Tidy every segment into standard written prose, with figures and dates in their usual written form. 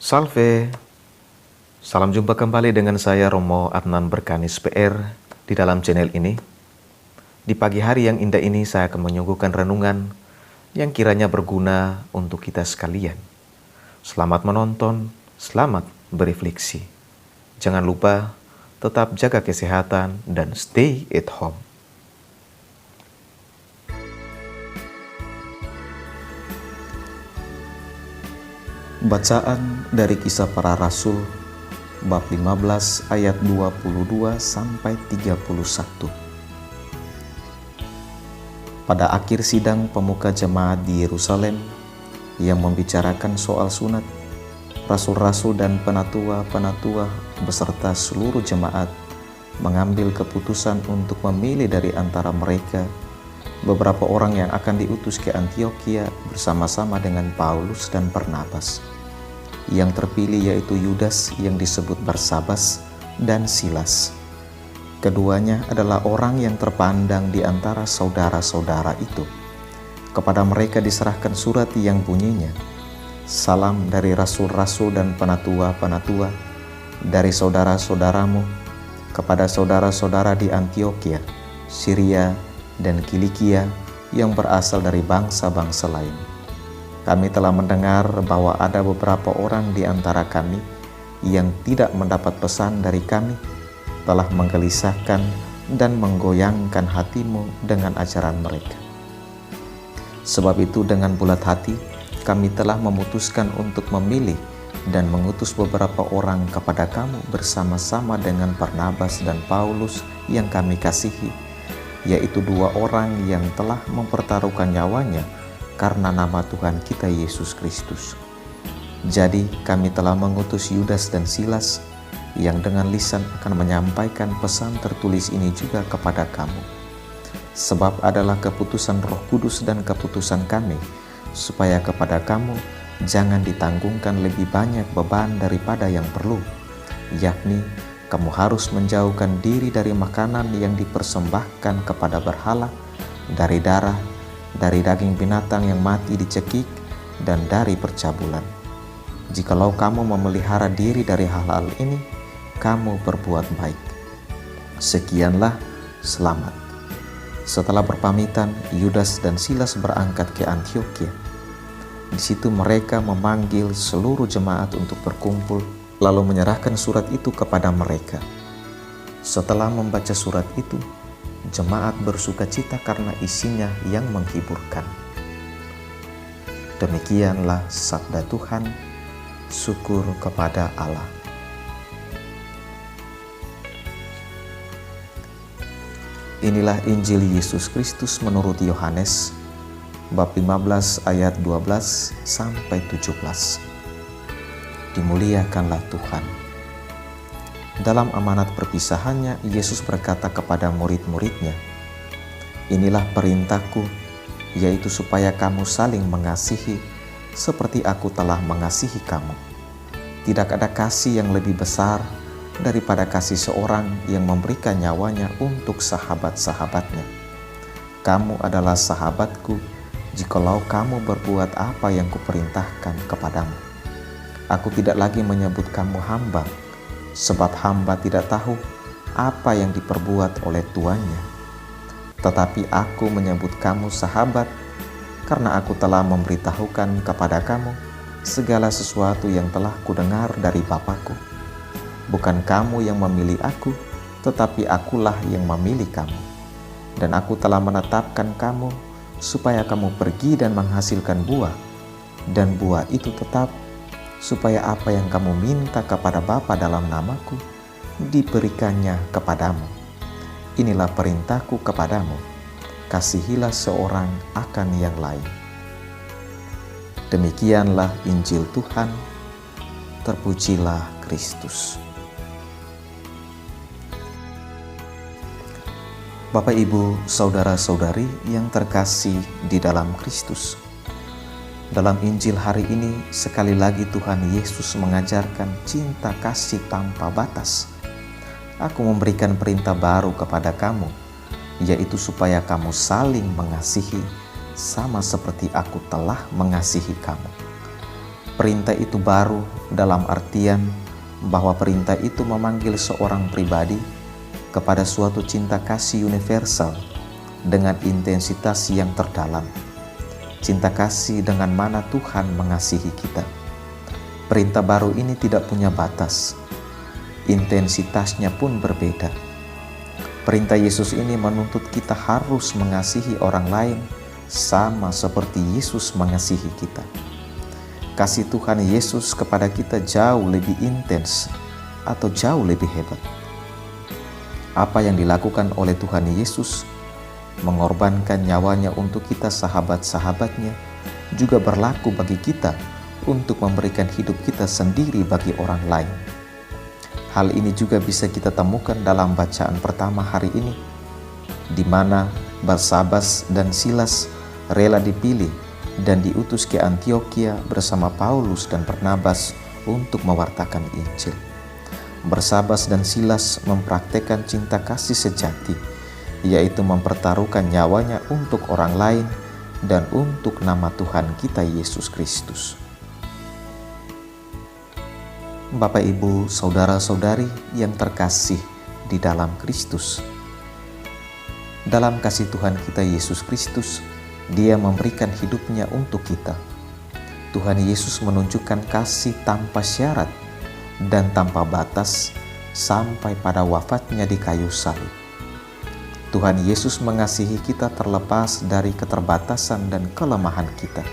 Salve, salam jumpa kembali dengan saya Romo Adnan Berkanis PR di dalam channel ini. Di pagi hari yang indah ini saya akan menyuguhkan renungan yang kiranya berguna untuk kita sekalian. Selamat menonton, selamat berefleksi. Jangan lupa tetap jaga kesehatan dan stay at home. Bacaan dari Kisah Para Rasul bab 15 ayat 22 sampai 31. Pada akhir sidang pemuka jemaat di Yerusalem yang membicarakan soal sunat, rasul-rasul dan penatua-penatua beserta seluruh jemaat mengambil keputusan untuk memilih dari antara mereka beberapa orang yang akan diutus ke Antiokhia bersama-sama dengan Paulus dan Barnabas. Yang terpilih yaitu Yudas yang disebut Barsabas dan Silas. Keduanya adalah orang yang terpandang di antara saudara-saudara itu. Kepada mereka diserahkan surat yang bunyinya, "Salam dari rasul-rasul dan penatua-penatua dari saudara-saudaramu kepada saudara-saudara di Antiokhia, Syria, dan Kilikia yang berasal dari bangsa-bangsa lain. Kami telah mendengar bahwa ada beberapa orang di antara kami yang tidak mendapat pesan dari kami, telah menggelisahkan dan menggoyangkan hatimu dengan ajaran mereka. Sebab itu dengan bulat hati kami telah memutuskan untuk memilih dan mengutus beberapa orang kepada kamu bersama-sama dengan Barnabas dan Paulus yang kami kasihi, yaitu dua orang yang telah mempertaruhkan nyawanya karena nama Tuhan kita Yesus Kristus. Jadi kami telah mengutus Yudas dan Silas yang dengan lisan akan menyampaikan pesan tertulis ini juga kepada kamu. Sebab adalah keputusan Roh Kudus dan keputusan kami, supaya kepada kamu jangan ditanggungkan lebih banyak beban daripada yang perlu, yakni kamu harus menjauhkan diri dari makanan yang dipersembahkan kepada berhala, dari darah, dari daging binatang yang mati dicekik, dan dari percabulan. Jikalau kamu memelihara diri dari hal-hal ini, kamu berbuat baik. Sekianlah, selamat." Setelah berpamitan, Yudas dan Silas berangkat ke Antiokhia. Di situ mereka memanggil seluruh jemaat untuk berkumpul, lalu menyerahkan surat itu kepada mereka. Setelah membaca surat itu, jemaat bersukacita karena isinya yang menghiburkan. Demikianlah sabda Tuhan, syukur kepada Allah. Inilah Injil Yesus Kristus menurut Yohanes, bab 15 ayat 12 sampai 17. Dimuliakanlah Tuhan. Dalam amanat perpisahannya, Yesus berkata kepada murid-muridnya, "Inilah perintahku, yaitu supaya kamu saling mengasihi seperti aku telah mengasihi kamu. Tidak ada kasih yang lebih besar daripada kasih seorang yang memberikan nyawanya untuk sahabat-sahabatnya. Kamu adalah sahabatku jikalau kamu berbuat apa yang kuperintahkan kepadamu. Aku tidak lagi menyebut kamu hamba, sebab hamba tidak tahu apa yang diperbuat oleh tuannya. Tetapi aku menyebut kamu sahabat, karena aku telah memberitahukan kepada kamu segala sesuatu yang telah kudengar dari Bapa-Ku. Bukan kamu yang memilih aku, tetapi akulah yang memilih kamu. Dan aku telah menetapkan kamu supaya kamu pergi dan menghasilkan buah, dan buah itu tetap, supaya apa yang kamu minta kepada Bapa dalam namaku, diberikannya kepadamu. Inilah perintahku kepadamu, kasihilah seorang akan yang lain." Demikianlah Injil Tuhan, terpujilah Kristus. Bapak, Ibu, saudara-saudari yang terkasih di dalam Kristus. Dalam Injil hari ini sekali lagi Tuhan Yesus mengajarkan cinta kasih tanpa batas. "Aku memberikan perintah baru kepada kamu, yaitu supaya kamu saling mengasihi sama seperti aku telah mengasihi kamu. Perintah itu baru dalam artian bahwa perintah itu memanggil seorang pribadi kepada suatu cinta kasih universal dengan intensitas yang terdalam. Cinta kasih dengan mana Tuhan mengasihi kita. Perintah baru ini tidak punya batas. Intensitasnya pun berbeda. Perintah Yesus ini menuntut kita harus mengasihi orang lain sama seperti Yesus mengasihi kita. Kasih Tuhan Yesus kepada kita jauh lebih intens atau jauh lebih hebat. Apa yang dilakukan oleh Tuhan Yesus, mengorbankan nyawanya untuk kita sahabat-sahabatnya, juga berlaku bagi kita untuk memberikan hidup kita sendiri bagi orang lain. Hal ini juga bisa kita temukan dalam bacaan pertama hari ini, di mana Barsabas dan Silas rela dipilih dan diutus ke Antiokhia bersama Paulus dan Barnabas untuk mewartakan Injil. Barsabas dan Silas mempraktekkan cinta kasih sejati, yaitu mempertaruhkan nyawanya untuk orang lain dan untuk nama Tuhan kita Yesus Kristus. Bapak, Ibu, saudara-saudari yang terkasih di dalam Kristus. Dalam kasih Tuhan kita Yesus Kristus, Dia memberikan hidupnya untuk kita. Tuhan Yesus menunjukkan kasih tanpa syarat dan tanpa batas sampai pada wafatnya di kayu salib. Tuhan Yesus mengasihi kita terlepas dari keterbatasan dan kelemahan kita.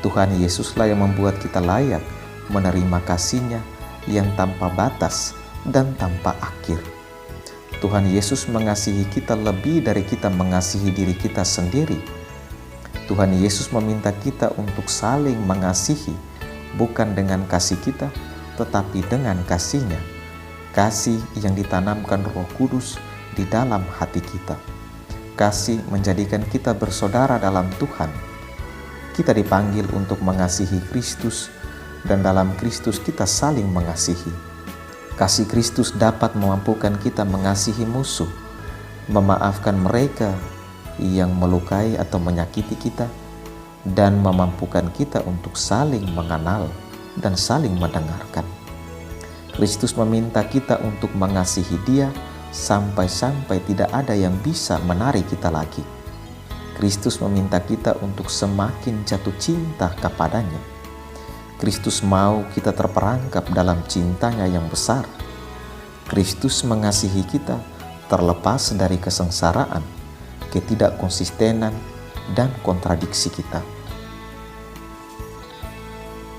Tuhan Yesuslah yang membuat kita layak menerima kasih-Nya yang tanpa batas dan tanpa akhir. Tuhan Yesus mengasihi kita lebih dari kita mengasihi diri kita sendiri. Tuhan Yesus meminta kita untuk saling mengasihi, bukan dengan kasih kita, tetapi dengan kasih-Nya. Kasih yang ditanamkan Roh Kudus di dalam hati kita. Kasih menjadikan kita bersaudara dalam Tuhan. Kita dipanggil untuk mengasihi Kristus, dan dalam Kristus kita saling mengasihi. Kasih Kristus dapat memampukan kita mengasihi musuh, memaafkan mereka yang melukai atau menyakiti kita, dan memampukan kita untuk saling mengenal dan saling mendengarkan. Kristus meminta kita untuk mengasihi Dia sampai-sampai tidak ada yang bisa menarik kita lagi. Kristus meminta kita untuk semakin jatuh cinta kepadanya. Kristus mau kita terperangkap dalam cintanya yang besar. Kristus mengasihi kita terlepas dari kesengsaraan, ketidakkonsistenan, dan kontradiksi kita.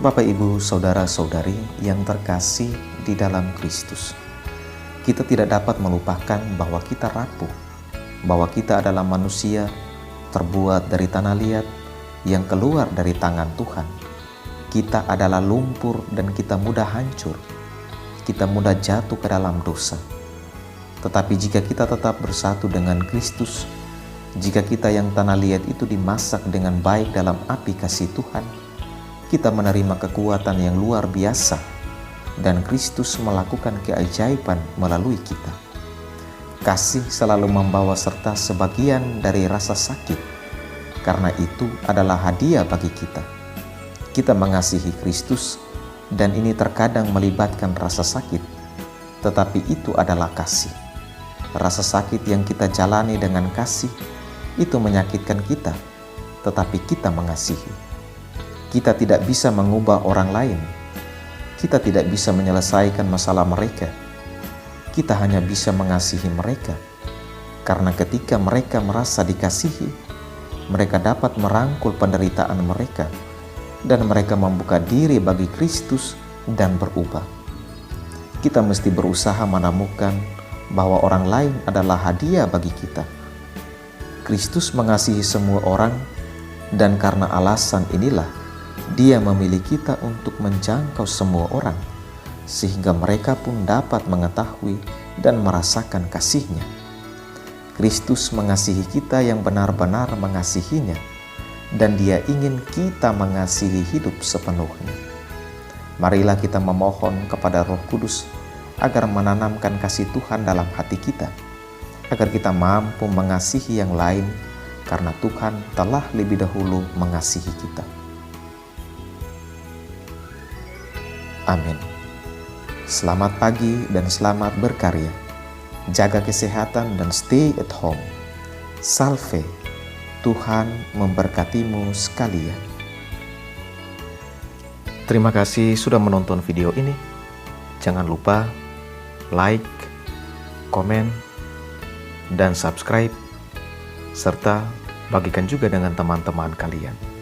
Bapak, Ibu, saudara-saudari yang terkasih di dalam Kristus, kita tidak dapat melupakan bahwa kita rapuh, bahwa kita adalah manusia terbuat dari tanah liat yang keluar dari tangan Tuhan. Kita adalah lumpur dan kita mudah hancur. Kita mudah jatuh ke dalam dosa. Tetapi jika kita tetap bersatu dengan Kristus, jika kita yang tanah liat itu dimasak dengan baik dalam api kasih Tuhan, kita menerima kekuatan yang luar biasa, dan Kristus melakukan keajaiban melalui kita. Kasih selalu membawa serta sebagian dari rasa sakit, karena itu adalah hadiah bagi kita. Kita mengasihi Kristus, dan ini terkadang melibatkan rasa sakit, tetapi itu adalah kasih. Rasa sakit yang kita jalani dengan kasih, itu menyakitkan kita, tetapi kita mengasihi. Kita tidak bisa mengubah orang lain. Kita tidak bisa menyelesaikan masalah mereka. Kita hanya bisa mengasihi mereka, karena ketika mereka merasa dikasihi, mereka dapat merangkul penderitaan mereka, dan mereka membuka diri bagi Kristus dan berubah. Kita mesti berusaha menemukan bahwa orang lain adalah hadiah bagi kita. Kristus mengasihi semua orang, dan karena alasan inilah Dia memilih kita untuk menjangkau semua orang, sehingga mereka pun dapat mengetahui dan merasakan kasih-Nya. Kristus mengasihi kita yang benar-benar mengasihinya, dan Dia ingin kita mengasihi hidup sepenuhnya. Marilah kita memohon kepada Roh Kudus agar menanamkan kasih Tuhan dalam hati kita, agar kita mampu mengasihi yang lain karena Tuhan telah lebih dahulu mengasihi kita. Amin. Selamat pagi dan selamat berkarya. Jaga kesehatan dan stay at home. Salve, Tuhan memberkatimu sekalian. Terima kasih sudah menonton video ini. Jangan lupa like, komen, dan subscribe, serta bagikan juga dengan teman-teman kalian.